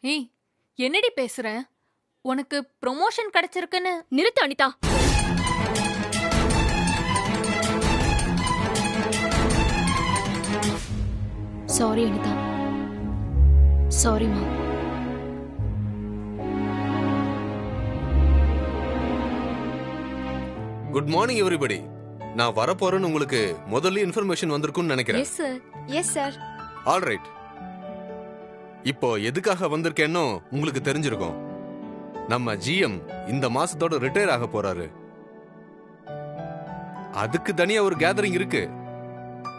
ஏய், என்னடி பேசுற? உனக்கு ப்ரொமோஷன் கிடைச்சிருக்குன்னு நிறுத்து அனிதா. சாரி அனிதா, சாரிமா. Good morning everybody. நான் வரப்போறேன்னு உங்களுக்கு முதல்ல இன்ஃபர்மேஷன் வந்திருக்கும்னு நினைக்கிறேன். Yes sir. Yes sir. All right. இப்போ எதுக்காக வந்திருக்கேன்னு உங்களுக்கு தெரிஞ்சிருக்கும். நம்ம ஜிஎம் இந்த மாசத்தோட ரிட்டையர் ஆக போறாரு. அதுக்கு தனியா ஒரு கேதரிங் இருக்கு.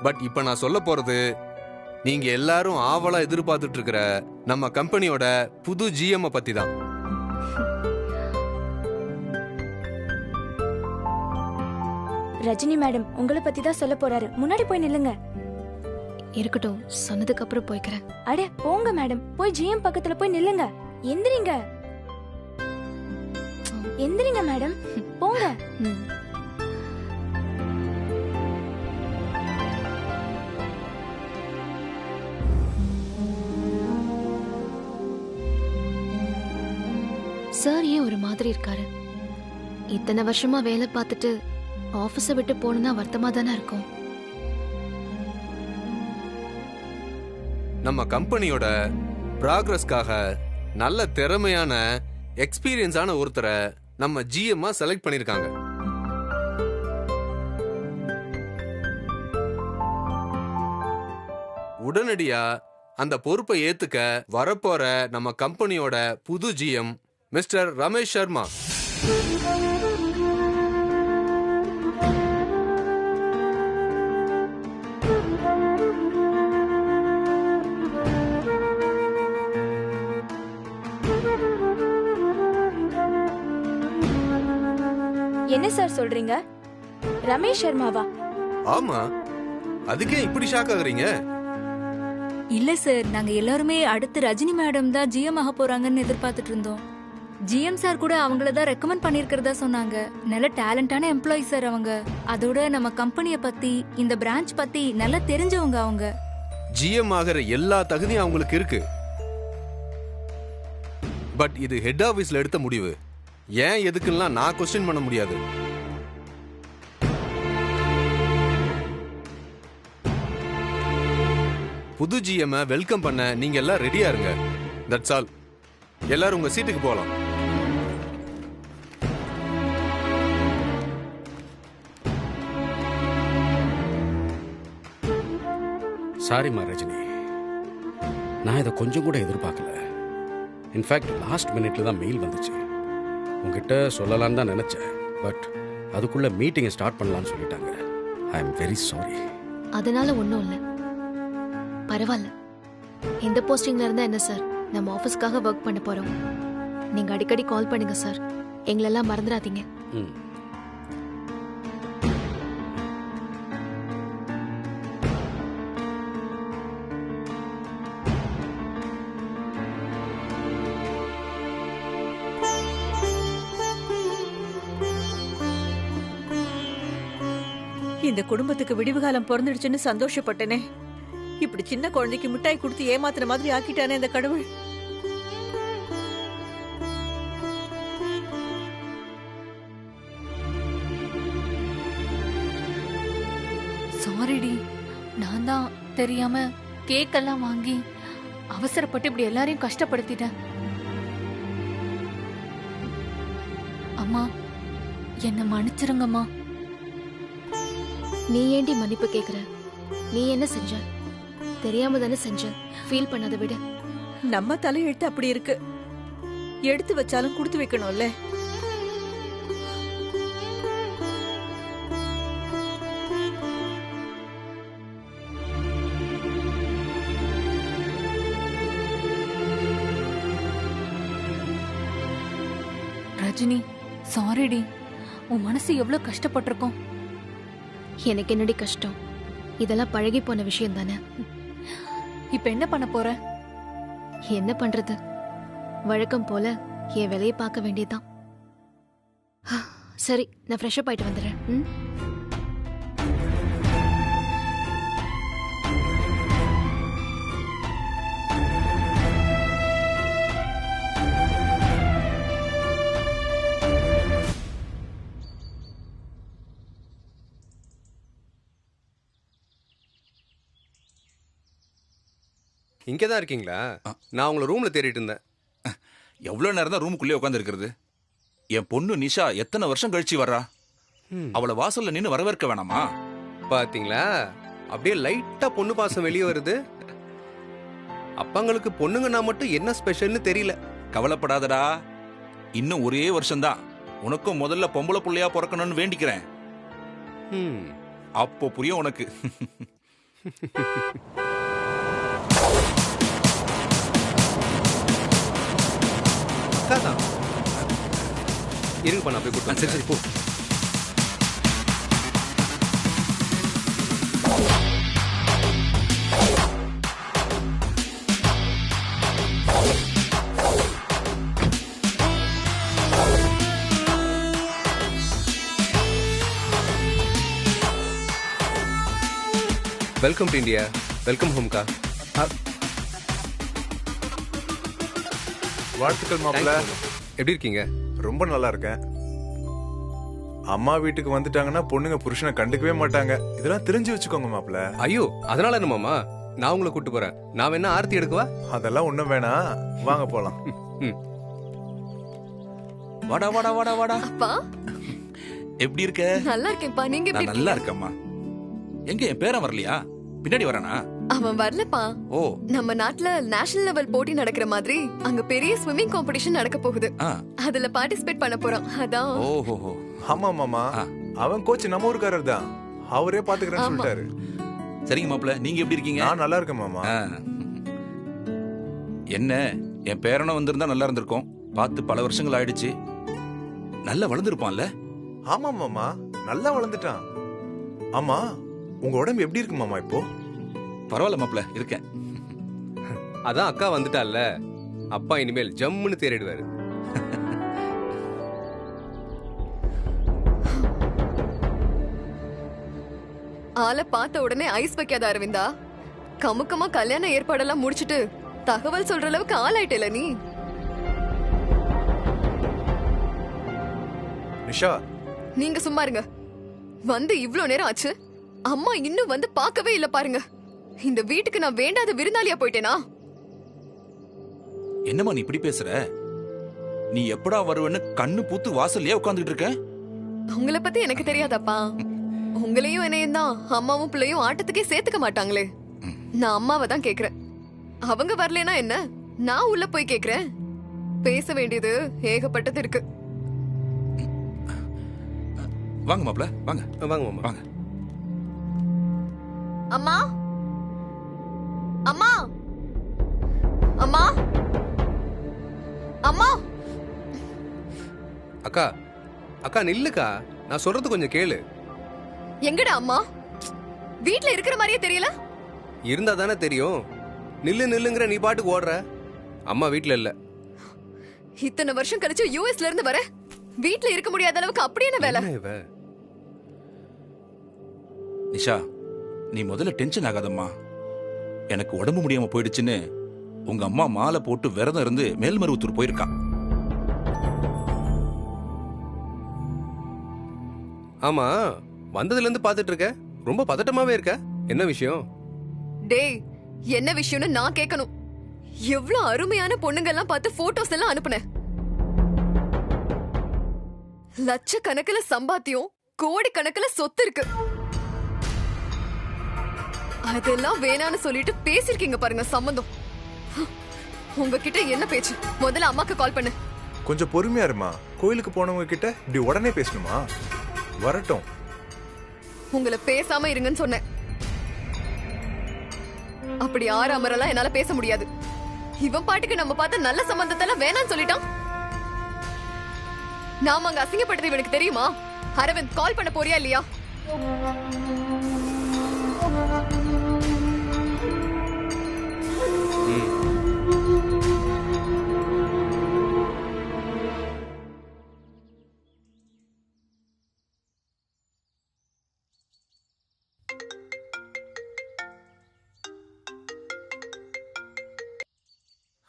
பட் இப்ப நான் சொல்ல போறது நீங்க எல்லாரும் ஆவலா எதிர்பார்த்துட்டு இருக்கிற நம்ம கம்பெனியோட புது ஜிஎம் பத்தி தான். ரஜினி மேடம் உங்களை பத்தி தான் சொல்ல போறாரு. முன்னாடி போய் நில்லுங்க. இருக்கட்டும், சொன்னதுக்கு அப்புறம் போய்க்கிறேன். அட போங்க மேடம், போய் ஜிஎம் பக்கத்துல போய் நில்லுங்க. எந்திரிங்க எந்திரிங்க மேடம், போங்க. சார் ஏன் ஒரு மாதிரி இருக்காரு? இத்தனை வருஷமா வேலை பார்த்துட்டு ஆபீஸை விட்டு போனா வருத்தமா தானே இருக்கும். நம்ம கம்பெனியோட ப்ராக்ரஸ்க்காக நல்ல திறமையான எக்ஸ்பீரியன்ஸான ஒருத்தரை நம்ம ஜிஎம்மா செலக்ட் பண்ணிருக்காங்க. உடனடியா அந்த பொறுப்பை ஏத்துக்க வரப்போற நம்ம கம்பெனியோட புது ஜிஎம் மிஸ்டர் ரமேஷ் சர்மா. என்ன சார் சொல்றீங்க? ரமேஷ் சர்மாவா? ஆமா, அதுக்கே இப்படி ஷாக் ஆகுறீங்க? இல்ல சார், நாங்க எல்லாருமே அடுத்து ரஜினி மேடம் தான் ஜிஎம் ஆக போறாங்கன்னு எதிர்பார்த்துட்டு இருந்தோம். ஜிஎம் சார் கூட அவங்கள தான் ரெக்கமெண்ட் பண்ணிருக்கிறதா சொன்னாங்க. நல்ல டேலண்டான எம்ப்ளாயி சார் அவங்க. அதோட நம்ம கம்பெனிய பத்தி, இந்த பிரான்ச் பத்தி நல்லா தெரிஞ்சவங்க அவங்க. ஜிஎம் ஆகிற எல்லா தகுதியும் அவங்களுக்கு இருக்கு. பட் இது ஹெட் ஆபீஸ்ல எடுத்த முடிவு. ஏன் எதுக்குலாம் நான் கொஸ்டின் பண்ண முடியாது. புது ஜிஎம் வெல்கம் பண்ண நீங்க எல்லாம் ரெடியா இருங்க. That's all. எல்லாரும் உங்க சீட்டுக்கு போலாம். சாரிம்மா ரஜினி, நான் இதை கொஞ்சம் கூட எதிர்பார்க்கல. இன்ஃபேக்ட் லாஸ்ட் மினிட்ல தான் மெயில் வந்துச்சு. உங்ககிட்ட சொல்லலான்னு தான் நினைச்சேன். பட் அதுக்குள்ள மீட்டிங்கை ஸ்டார்ட் பண்ணலான்னு சொல்லிட்டாங்க. I am very sorry. அதனால ஒன்றும் இல்லை, பரவாயில்ல. எந்த போஸ்டிங்ல இருந்தா என்ன சார், நம்ம ஆஃபீஸ்க்காக ஒர்க் பண்ண போறோம். நீங்க அடிக்கடி கால் பண்ணுங்க சார், எங்களெல்லாம் மறந்துடாதீங்க. ம். இந்த குடும்பத்துக்கு விடிவு காலம் பிறந்துடுச்சுன்னு சந்தோஷப்பட்டனே. இப்படி சின்ன குழந்தைக்கு மிட்டாய் கொடுத்து ஏமாத்துற மாதிரி ஆக்கிட்டானே இந்த கடவுள். சாரிடி, நான் தான் தெரியாம கேக் எல்லாம் வாங்கி அவசரப்பட்டு இப்படி எல்லாரையும் கஷ்டப்படுத்திட்டேன். அம்மா, என்ன மன்னிச்சிருங்கம்மா. நீ ஏண்டி மன்னிப்பு கேக்குற? நீ என்ன செஞ்ச? தெரியாம தானே செஞ்ச. ஃபீல் பண்ணாத விட. நம்ம தலையெழுத்து அப்படி இருக்கு. எடுத்து வச்சாலும் கொடுத்து வைக்கணும்ல. ரஜினி, சாரிடி. உன் மனசு எவ்வளவு கஷ்டப்பட்டிருக்கோம். எனக்கு என்னடி கஷ்டம்? இதெல்லாம் பழகி போன விஷயம் தானே. இப்ப என்ன பண்ண போற? என்ன பண்றது, வழக்கம் போல என் வேலையை பார்க்க வேண்டியதுதான். சரி, நான் ஃப்ரெஷ் அப் ஆயிட்டு வந்துடுறேன். இங்கே தான் இருக்கீங்களா? நான் உங்களை ரூம்ல தேடிட்டு இருந்தேன். எவ்வளவு நேரம் தான் ரூமுக்குள்ளே உட்காந்து இருக்கிறது? என் பொண்ணு நிஷா எத்தனை வருஷம் கழிச்சு வர்றா? அவளை வாசல்ல நின்னு வரவேற்க வேணாமா? பாத்தீங்களா, அப்படியே லைட்டா பொண்ணு பாசம் வெளியே வருது. அப்பங்களுக்கு பொண்ணுங்கன்னா மட்டும் என்ன ஸ்பெஷல்னு தெரியல. கவலைப்படாதடா, இன்னும் ஒரே வருஷம்தான். உனக்கும் முதல்ல பொம்பளை புள்ளையா பிறக்கணும்னு வேண்டிக்கிறேன். அப்போ புரியும் உனக்கு. அக்காதான் இருங்க பண்ண அப்படியே கூட்டம். சரி சரி போ. Welcome to India. வெல்கம் ஹோம்கா. வாழ்த்துக்கள் மாப்பிள்ள. எப்படி இருக்கீங்க? ரொம்ப நல்லா இருக்கேன். அம்மா வீட்டுக்கு வந்துட்டாங்கன்னா பொண்ணுங்க புருஷனை கண்டுக்கவே மாட்டாங்க. இதெல்லாம் தெரிஞ்சு வச்சுக்கோங்க மாப்பிள்ள. ஐயோ, அதனால என்ன மாமா, நான் உங்களை கூட்டு போறேன். நான் வேணா ஆர்த்தி எடுக்கவா? அதெல்லாம் ஒண்ணும் வேணாம், வாங்க போலாம். வாடா வாடா வாடா வாடா. அப்பா எப்படி இருக்க? நல்லா இருக்கேன்ப்பா. நீங்க எப்படி நான் நல்லா இருக்கேம்மா. எங்க என் பேரன் வரலையா? பின்னாடி வரானா? அவன் வரலப்பா. ஓ, நம்ம நாட்டுல நேஷனல் லெவல் போட்டி நடக்கிற மாதிரி அங்க பெரிய ஸ்விம்மிங் காம்படிஷன் நடக்க போகுது. அதுல பார்ட்டிசிபேட் பண்ண போறான். அதான். ஓஹோ. ஆமா மாமா, அவன் கோச் நம்ம ஊருக்காரர் தான். அவரே பாத்துக்கிறேன்னு சொல்லிட்டாரு. சரிங்க மாப்பிள்ள, நீங்க எப்படி இருக்கீங்க? நான் நல்லா இருக்கேன் மாமா. என்ன, என் பேரனும் வந்திருந்தா நல்லா இருந்திருக்கும். பார்த்து பல வருஷங்கள் ஆயிடுச்சு. நல்லா வளர்ந்துருப்பான்ல? ஆமா மாமா, நல்லா வளர்ந்துட்டான். ஆமா, உங்க உடம்பு எப்படி இருக்கு மாமா இப்போ? பரவாயில்ல மாப்பிள்ள, இருக்கேன். அதான் அக்கா வந்துட்டால, அப்பா இனிமேல் ஜம்முன்னு தேறிடுவாரு. ஆளை பார்த்த உடனே ஐஸ் வைக்காத அரவிந்தா. கமுக்கமா கல்யாண ஏற்பாடெல்லாம் முடிச்சிட்டு தகவல் சொல்ற அளவுக்கு ஆளாயிட்டல நீ. நிஷா, நீங்க சும்மா இருங்க. வந்து இவ்ளோ நேரம் ஆச்சு, அம்மா இன்னும் வந்து பார்க்கவே இல்ல பாருங்க. இந்த வீட்டுக்கு நான் வேண்டாத விருந்தாளியா போயிட்டேனா? என்னம்மா நீ இப்படி பேசுற? நீ எப்படா வருவன்னு கண்ணு பூத்து வாசல்லையே உட்கார்ந்துட்டு இருக்க? உங்களை பத்தி எனக்கு தெரியாதாப்பா? உங்களையும் என்னையும் தான் அம்மாவும் பிள்ளையும் ஆட்டத்துக்கே சேர்த்துக்க மாட்டாங்களே. நான் அம்மாவை தான் கேக்குறேன். அவங்க வரலனா என்ன, நான் உள்ள போய் கேக்குறேன். பேச வேண்டியது ஏகப்பட்டது இருக்கு. வாங்க மாப்ள, வாங்க வாங்க மாமா, வாங்க. அம்மா, அம்மா, அம்மா, அம்மா. அக்கா அக்கா நில்லுக்கா, நான் சொல்றது கொஞ்சம் கேளு. எங்கடா அம்மா? வீட்ல இருக்கிற மாதிரியே தெரியல. இருந்தா தானே தெரியும். நில்லு நில்லுங்கிற நீ பாட்டுக்கு ஓடுற. அம்மா வீட்ல இல்ல. இத்தனை வருஷம் கழிச்சு யூஎஸ்ல இருந்து வர, வீட்ல இருக்க முடியாத அளவுக்கு அப்படி என்ன வேலை? நிஷா, நீ முதல்ல டென்ஷன் ஆகாதம்மா. எனக்கு உடம்பு முடியாம போயிடுச்சுன்னு உங்க அம்மா மாலை போட்டு விரதம் இருந்து மேல்மருவத்தூர் போயிருக்கா. ஆமா, வந்ததுல இருந்து பாத்துட்டு இருக்க, ரொம்ப பதட்டமாவே இருக்க. என்ன விஷயம்? டேய், என்ன விஷயம்னு நான் கேட்கணும். எவ்வளவு அருமையான பொண்ணுங்க எல்லாம் பார்த்து போட்டோஸ் எல்லாம் அனுப்புனேன். லட்சக்கணக்கில் சம்பாத்தியம், கோடி கணக்கில் சொத்து இருக்கு. அதெல்லாம் வேணான்னு சொல்லிட்டு பேசிருக்கீங்க பாருங்க சம்பந்தம். உங்ககிட்ட என்ன பேச்சு? முதல்ல அம்மாக்கு கால் பண்ணு. கொஞ்சம் பொறுமையா இருமா. கோயிலுக்கு போனவங்க கிட்ட இப்படி உடனே பேசணுமா? வரட்டும். உங்களை பேசாம இருங்கன்னு சொன்னேன். அப்படி ஆறாமரெல்லாம் என்னால பேச முடியாது. இவன் பாட்டுக்கு நம்ம பார்த்த நல்ல சம்பந்தத்தெல்லாம் வேணான்னு சொல்லிட்டான். நாம அங்க அசிங்கப்பட்டது இவனுக்கு தெரியுமா? அரவிந்த், கால் பண்ண போறியா இல்லையா?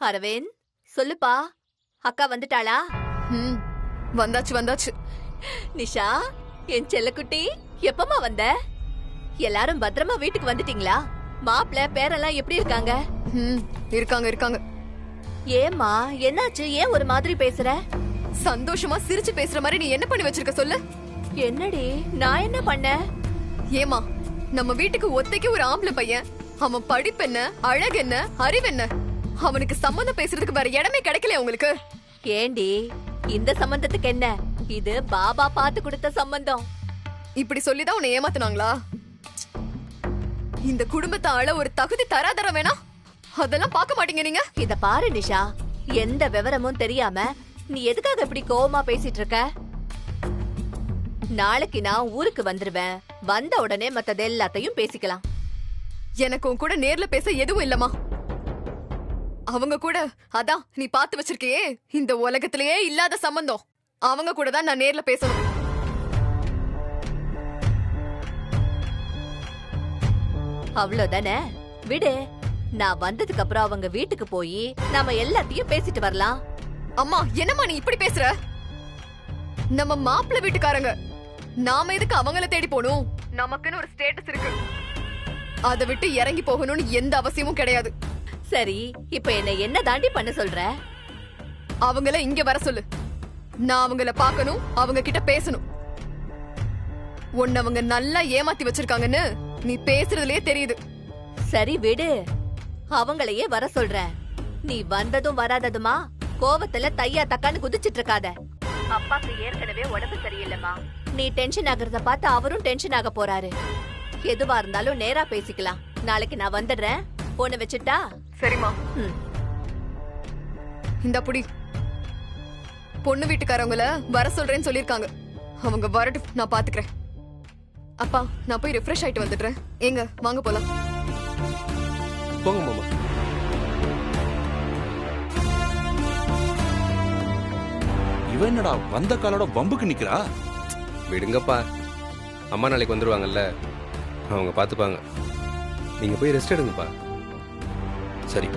அரவிந்த், சொல்லுப்பா. அக்கா வந்துட்டாளா? வந்தாச்சு வந்தாச்சு. நிஷா, என் செல்லக்குட்டி, எப்பமா வந்த? எல்லாரும் பத்திரமா வீட்டுக்கு வந்துட்டீங்களா? மாப்பிள்ள பேரெல்லாம் எப்படி இருக்காங்க? இருக்காங்க இருக்காங்க. ஏம்மா என்னாச்சு? ஏன் ஒரு மாதிரி பேசுற? சந்தோஷமா சிரிச்சு பேசுற மாதிரி நீ என்ன பண்ணி வச்சிருக்க சொல்லு. என்னடி நான் என்ன பண்ணேன்? ஏமா நம்ம வீட்டுக்கு ஒத்தைக்கு ஒரு ஆம்பளை பையன், அவன் படிப்பு என்ன, அழகு என்ன, அறிவு என்ன, அவனுக்கு சம்மந்தம் பேசுறதுக்கு வேற இடமே கிடைக்கல உங்களுக்கு. ஏண்டி இந்த சம்பந்தத்துக்கு என்ன? இது பாபா பார்த்து கொடுத்த சம்பந்தம். இப்படி சொல்லிதான் உன்னை ஏமாத்துனாங்களா? இந்த குடும்பத்தை ஆள ஒரு தகுதி தராதரம் வேணா? அதெல்லாம் பார்க்க மாட்டீங்க நீங்க. இத பாரு நிஷா, எந்த விவரமும் தெரியாம நீ எதுக்காக இப்படி கோவமா பேசிட்டு இருக்க? நாளைக்கு நான் ஊருக்கு வந்துருவேன். வந்த உடனே மத்தது எல்லாத்தையும் பேசிக்கலாம். எனக்கு உன் கூட நேர்ல பேச எதுவும் இல்லம்மா. அவங்க கூட அதான் நீ பார்த்து வச்சிருக்கியே இந்த உலகத்திலேயே இல்லாத சம்பந்தம், அவங்க கூட தான் நான் நேர்ல பேசணும். அவ்வளவுதானே? விடு, நான் வந்ததுக்கு அப்புறம் அவங்க வீட்டுக்கு போய் நாம எல்லாத்தையும் பேசிட்டு வரலாம். அம்மா என்னம்மா நீ இப்படி பேசுற? நம்ம மாப்பிள்ளை வீட்டுக்காரங்க, நாம எதுக்கு அவங்கள தேடி போகணும்? நமக்குன்னு ஒரு ஸ்டேட்டஸ் இருக்கு, அதை விட்டு இறங்கி போகணும்னு எந்த அவசியமும் கிடையாது. சரி, இப்ப என்ன தாண்டி பண்ண சொல்ற? அவங்கள இங்க வர சொல்லு. நான் அவங்கள பார்க்கணும், அவங்க கிட்ட பேசணும். உன்னை அவங்க நல்லா ஏமாத்தி வச்சிருக்காங்கன்னு நீ பேசுறதுலயே தெரியுது. சரி விடு, அவங்களையே வர சொல்றேன். நீ வந்ததும் வராததுமா கோவத்துல தையா தக்கான்னு குதிச்சிட்டு இருக்காத. அப்பாக்கு ஏற்கனவே உடம்பு சரியில்லைமா. நீ டென்ஷன் ஆகுறத பார்த்து அவரும் டென்ஷன் ஆக போறாரு. எதுவா இருந்தாலும் நேரா பேசிக்கலாம். நாளைக்கு நான் வந்துடுறேன். போன வச்சுட்டா? சரிம்மா. இந்த புடி. பொண்ணு வீட்டுக்காரவங்கள வர சொல்றேன்னு சொல்லிருக்காங்க. அவங்க வரட்டும், நான் பாத்துக்கிறேன். அப்பா நான் போய் ரிஃப்ரெஷ் ஆயிட்டு வந்துடுறேன். எங்க வாங்க போலாம். போங்க மாமா. இவன் என்னடா வந்த காலோட வம்புக்கு நிக்கிறா? விடுங்கப்பா, அம்மா நாளைக்கு வந்துருவாங்கல்ல, அவங்க பார்த்துப்பாங்க. நீங்க போய் ரெஸ்ட் எடுங்கப்பா. சரி.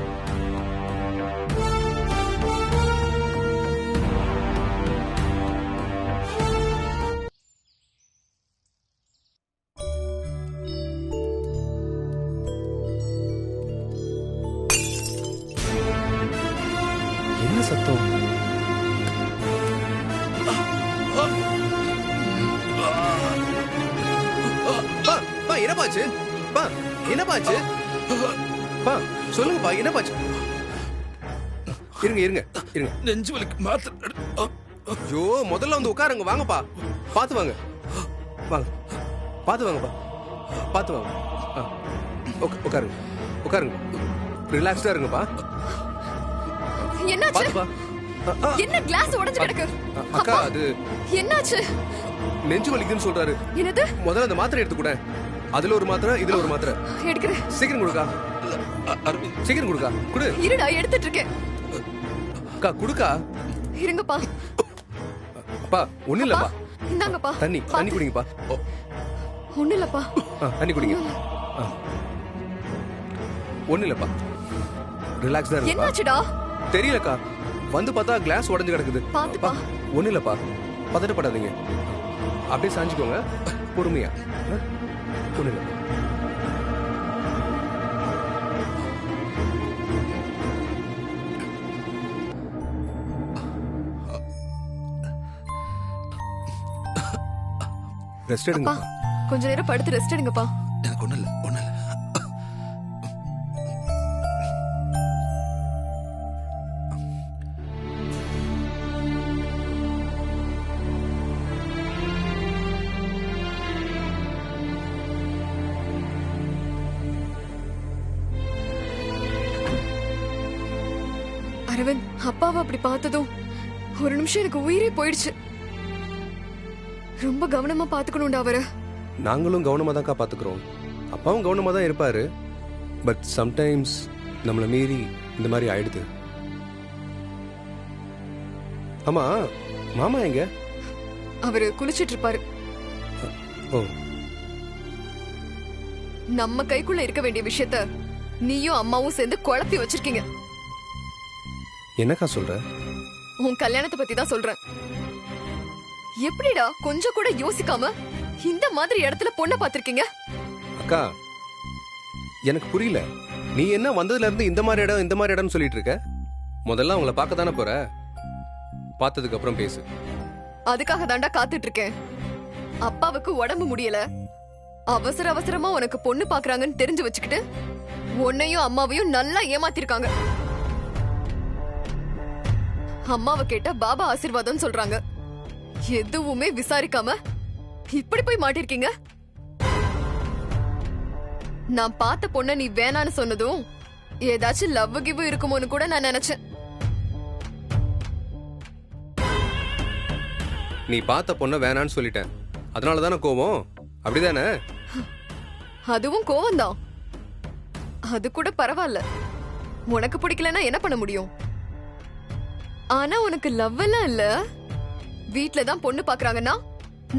என்ன சத்தம்? என்னப்பாச்சு? என்னப்பாச்சு? சொல்லுங்கப்பா, என்னப்பாச்சு? இருங்க இருங்க இருங்க. நெஞ்சு வலிக்கு மாத்திரை. ஐயோ, முதல்ல வந்து உட்காருங்க. வாங்கப்பா, பார்த்து வாங்க. வாங்க, பார்த்து வாங்கப்பா, பார்த்து வாங்க. உட்காருங்க உட்காருங்க. ரிலாக்ஸ்டா இருங்கப்பா. என்னாச்சு? என்ன கிளாஸ் உடைஞ்சு கிடக்கு? அக்கா, அது என்னாச்சு? நெஞ்சு வலிக்குன்னு சொல்றாரு. என்னது? முதல்ல அந்த மாத்திரை எடுத்து கூட. அதுல ஒரு மாத்திரை, இதுல ஒரு மாத்திரை. எடுக்கிறேன். சீக்கிரம் கொடுக்கா. சீக்கிரம் கொடுக்கா. குடு. இருடா, எடுத்துட்டு இருக்கேன். அக்கா குடுக்கா. இருங்கப்பா. அப்பா ஒண்ணு இல்லப்பா. இந்தாங்கப்பா. தண்ணி தண்ணி குடிங்கப்பா. ஒண்ணு இல்லப்பா. தண்ணி குடிங்க. ஒண்ணு இல்லப்பா. ரிலாக்ஸ்டா இருங்க. என்னாச்சுடா? தெரியலக்கா, வந்து பார்த்தா கிளாஸ் உடைஞ்சு கிடக்குது. பாத்துப்பா. ஒண்ணு இல்லப்பா, பதட்டப்படாதீங்க. அப்படியே சாஞ்சுக்கோங்க, பொறுமையா. ஒண்ணு இல்ல. ரெஸ்ட் எடுங்கப்பா. கொஞ்ச நேரம் படுத்து ரெஸ்ட் எடுங்கப்பா. எனக்கு ஒண்ணு இல்ல, ஒண்ணு இல்ல. அரவிந்த், அப்பாவை அப்படி பார்த்ததும் ஒரு நிமிஷம் எனக்கு உயிரே போயிடுச்சு. ரொம்ப கவனமா பாத்துக்கணும்டா அவரை. நாங்களும் கவனமா தான்க்கா பாத்துக்கிறோம். அப்பாவும் கவனமா தான் இருப்பாரு. பட் சம்டைம்ஸ் நம்மள மீறி இந்த மாதிரி ஆயிடுது. ஆமா, மாமா எங்க? அவரு குளிச்சிட்டு இருப்பாரு. ஓ. நம்ம கைக்குள்ள இருக்க வேண்டிய விஷயத்த நீயும் அம்மாவும் சேர்ந்து குழப்பி வச்சிருக்கீங்க. என்னக்கா சொல்ற? உன் கல்யாணத்தை பத்தி தான் சொல்றேன். எப்படிடா கொஞ்சம் கூட யோசிக்காம இந்த மாதிரி இடத்துல பொண்ணை பாத்திருக்கீங்க? அக்கா, எனக்கு புரியல. நீ என்ன வந்ததுல இருந்து இந்த மாதிரி இடம்னு சொல்லிட்டு இருக்க? முதல்ல அவங்கள பார்க்க தானே போற, பார்த்ததுக்கு அப்புறம் பேசு. அதுக்காக தாண்டா காத்துட்டு இருக்கேன். அப்பாவுக்கு உடம்பு முடியல, அவசர அவசரமா உனக்கு பொண்ணு பாக்குறாங்கன்னு தெரிஞ்சு வச்சுக்கிட்டு உன்னையும் அம்மாவையும் நல்லா ஏமாத்திருக்காங்க. அம்மாவை கேட்டா பாபா ஆசீர்வாதம் சொல்றாங்க. எதுவுமே விசாரிக்காம இப்படி போய் மாட்டிருக்கீங்க. நான் பார்த்த பொண்ண நீ வேணான்னு சொன்னதும் ஏதாச்சும் லவ் கிவ் இருக்குமோன்னு கூட நான் நினைச்சேன். நீ பார்த்த பொண்ண வேணான்னு சொல்லிட்டேன், அதனால தானே கோவம், அப்படிதானே? அதுவும் கோவம்தான். அது கூட பரவாயில்ல, உனக்கு பிடிக்கலன்னா என்ன பண்ண முடியும்? ஆனா உனக்கு லவ் எல்லாம் இல்ல, வீட்ல தான் பொண்ணு பாக்குறாங்கன்னா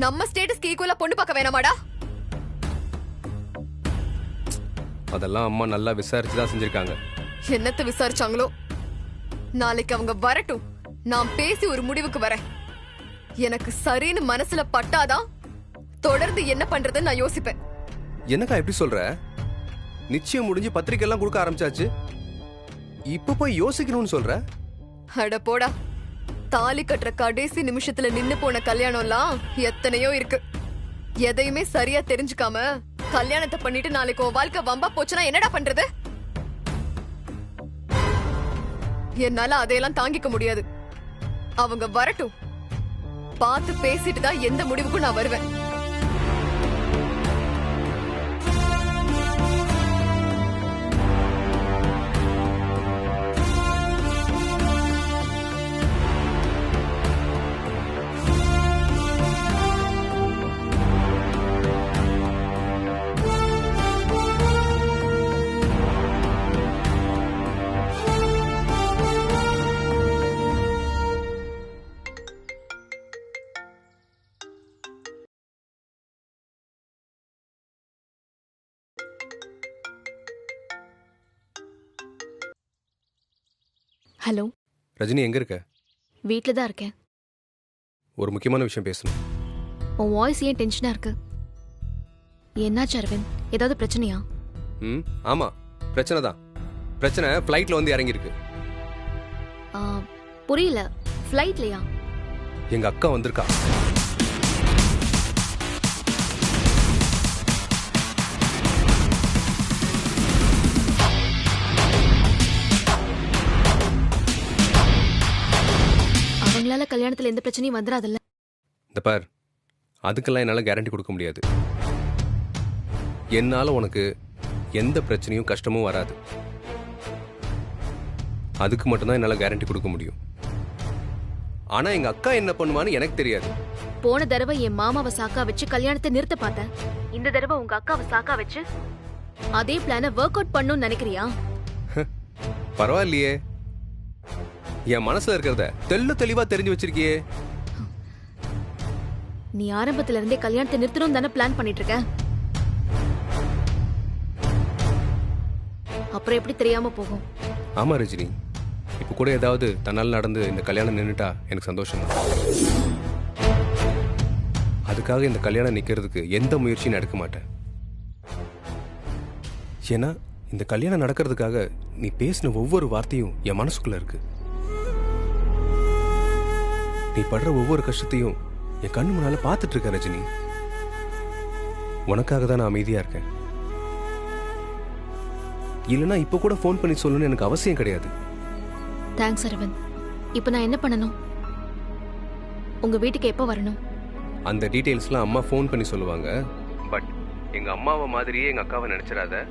நம்ம ஸ்டேட்டஸ்க்கு ஈக்குவலா பொண்ணு பார்க்க வேணாமாடா? அதெல்லாம் அம்மா நல்லா விசாரிச்சு தான் செஞ்சிருக்காங்க. என்னத்த விசாரிச்சாங்களோ? நாளைக்கு அவங்க வரட்டும், நான் பேசி ஒரு முடிவுக்கு வரேன். எனக்கு சரின்னு மனசுல பட்டாதான் தொடர்ந்து என்ன பண்றதுன்னு நான் யோசிப்பேன். என்னக்கா எப்படி சொல்ற? நிச்சயம் முடிஞ்சு பத்திரிக்கை எல்லாம் கொடுக்க ஆரம்பிச்சாச்சு, இப்ப போய் யோசிக்கணும்னு சொல்ற? அட போடா, தாலி கட்டுற கடைசி நிமிஷத்துல நின்னு போன கல்யாணம்லாம் எத்தனையோ இருக்கு. எதையுமே சரியா தெரிஞ்சுக்காம கல்யாணத்தை பண்ணிட்டு நாளைக்கு உன் வாழ்க்கை வம்பா போச்சுன்னா என்னடா பண்றது? என்னால அதையெல்லாம் தாங்கிக்க முடியாது. அவங்க வரட்டும், பார்த்து பேசிட்டு தான் எந்த முடிவுக்கும் நான் வருவேன். ஹலோ ரஜினி, எங்க இருக்க? வீட்ல தான் இருக்கேன். ஒரு முக்கியமான விஷயம் பேசணும். உன் வாய்ஸ் ஏன் டென்ஷனா இருக்கு? என்னாச்சு அரவிந்த், ஏதாவது பிரச்சனையா? ஆமா, பிரச்சனை தான். பிரச்சனை ஃப்ளைட்ல வந்து இறங்கி இருக்கு. புரியல, ஃப்ளைட்லயா? எங்க அக்கா வந்திருக்கா. அவங்களால கல்யாணத்துல எந்த பிரச்சனையும் வந்துடாதல்ல? இந்த பார், அதுக்கெல்லாம் என்னால கேரண்டி கொடுக்க முடியாது. என்னால உனக்கு எந்த பிரச்சனையும் கஷ்டமும் வராது, அதுக்கு மட்டும்தான் என்னால கேரண்டி கொடுக்க முடியும். ஆனா எங்க அக்கா என்ன பண்ணுவான்னு எனக்கு தெரியாது. போன தடவை என் மாமாவை சாக்கா வச்சு கல்யாணத்தை நிறுத்த பார்த்தேன். இந்த தடவை உங்க அக்காவை சாக்கா வச்சு அதே பிளான ஒர்க் அவுட் பண்ணணும்னு நினைக்கிறியா? பரவாயில்லையே, என் மனசுல இருக்கிறத தெளிவா தெரிஞ்சு வச்சிருக்கியே. நீ ஆரம்பத்துல இருந்தே கல்யாணத்தை நிறுத்தணும் தானே பிளான் பண்ணிட்டு இருக்க. அப்புறம் எப்படி தெரியாம போகும்? ஆமா ரஜினி, இப்ப கூட ஏதாவது தன்னால் நடந்து இந்த கல்யாணம் நின்னுட்டா எனக்கு சந்தோஷம் தான். அதுக்காக இந்த கல்யாணம் நிக்கிறதுக்கு எந்த முயற்சியும் எடுக்க மாட்டேன். ஏன்னா இந்த கல்யாணம் நடக்கிறதுக்காக நீ பேசின ஒவ்வொரு வார்த்தையும் என் மனசுக்குள்ள இருக்கு. நீ படுற ஒவ்வொரு கஷ்டத்தையும் என் கண்ணு முன்னால பார்த்துட்டு இருக்க ரஜினி. உனக்காக தான் நான் அமைதியா இருக்கேன். இல்லைன்னா இப்ப கூட ஃபோன் பண்ணி சொல்லணும்னு எனக்கு அவசியம் கிடையாது. தேங்க்ஸ் அரவிந்த். இப்போ நான் என்ன பண்ணணும்? உங்க வீட்டுக்கு எப்போ வரணும்? அந்த டீடைல்ஸ்லாம் அம்மா ஃபோன் பண்ணி சொல்லுவாங்க. பட் எங்க அம்மாவை மாதிரியே எங்க அக்காவை நினைச்சிடாத.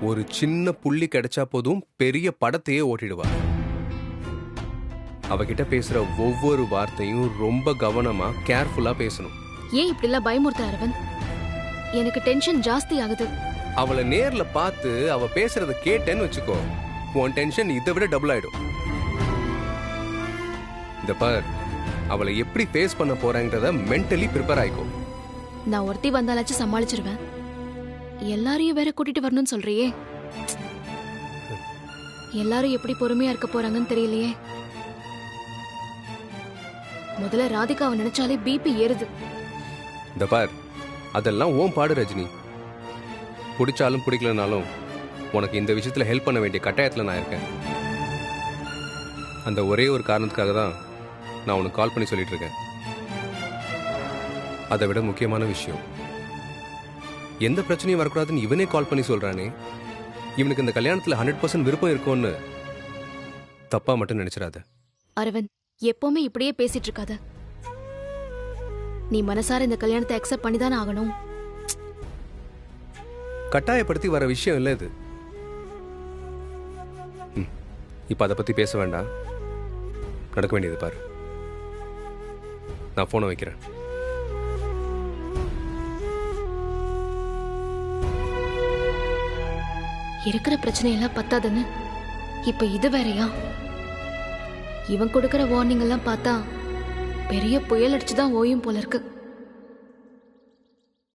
ஒரு சின்ன புள்ளி கிடைச்சா போதும் பெரிய படத்தையே ஓட்டிடுவா. அவகிட்ட பேசுற ஒவ்வொரு வார்த்தையும் ரொம்ப கவனமா கேர்ஃபுல்லா பேசணும். ஏன் இப்படி எல்லாம் பயமுறுத்த அரவிந்த்? எனக்கு டென்ஷன் ஜாஸ்தி ஆகுது. அவளை நேர்ல பார்த்து அவ பேசுறத கேட்டேன்னு வச்சுக்கோ, உன் டென்ஷன் இதை விட டபுள் ஆயிடும். இந்த பார், அவளை எப்படி ஃபேஸ் பண்ண போறாங்கறத மென்டலி ப்ரிப்பேர் ஆயிக்கோ. நான் ஒருத்தி வந்தாலாச்சும் சமாளிச்சிருவேன். எல்லாரையும் வேற கூட்டிட்டு வரணும்னு சொல்றியே. எல்லாரும் எப்படி பொறுமையா இருக்க போறாங்கன்னு தெரியலையே. முதல்ல ராதிகாவை நினைச்சாலே பிபி ஏறுது. இந்த பார், அதெல்லாம் ஓம் பாடு ரஜினி. பிடிச்சாலும் பிடிக்கலனாலும் உனக்கு இந்த விஷயத்துல ஹெல்ப் பண்ண வேண்டிய கட்டாயத்துல நான் இருக்கேன். அந்த ஒரே ஒரு காரணத்துக்காக தான் நான் உனக்கு கால் பண்ணி சொல்லிட்டு இருக்கேன். அதை விட முக்கியமான விஷயம், எந்த பிரச்சனையும் வரக்கூடாதுன்னு இவனே கால் பண்ணி சொல்றானே, இவனுக்கு இந்த கல்யாணத்துல 100% விருப்பம் இருக்கும்னு தப்பா மட்டும் நினைச்சிடாத. அரவிந்த், எப்பவுமே இப்படியே பேசிட்டு இருக்காத. நீ மனசார இந்த கல்யாணத்தை அக்செப்ட் பண்ணிதானே ஆகணும். கட்டாயப்படுத்தி வர விஷயம் இல்லை இது. இப்ப அதை பத்தி பேச வேண்டாம். நடக்க வேண்டியது பாரு. நான் போனை வைக்கிறேன். இருக்கிற பிரச்சனை எல்லாம் பத்தாதுன்னு இப்ப இது வேறயா? இவன் கொடுக்கிற வார்னிங் எல்லாம் பார்த்தா பெரிய புயல் அடிச்சுதான் ஓயும் போல இருக்கு.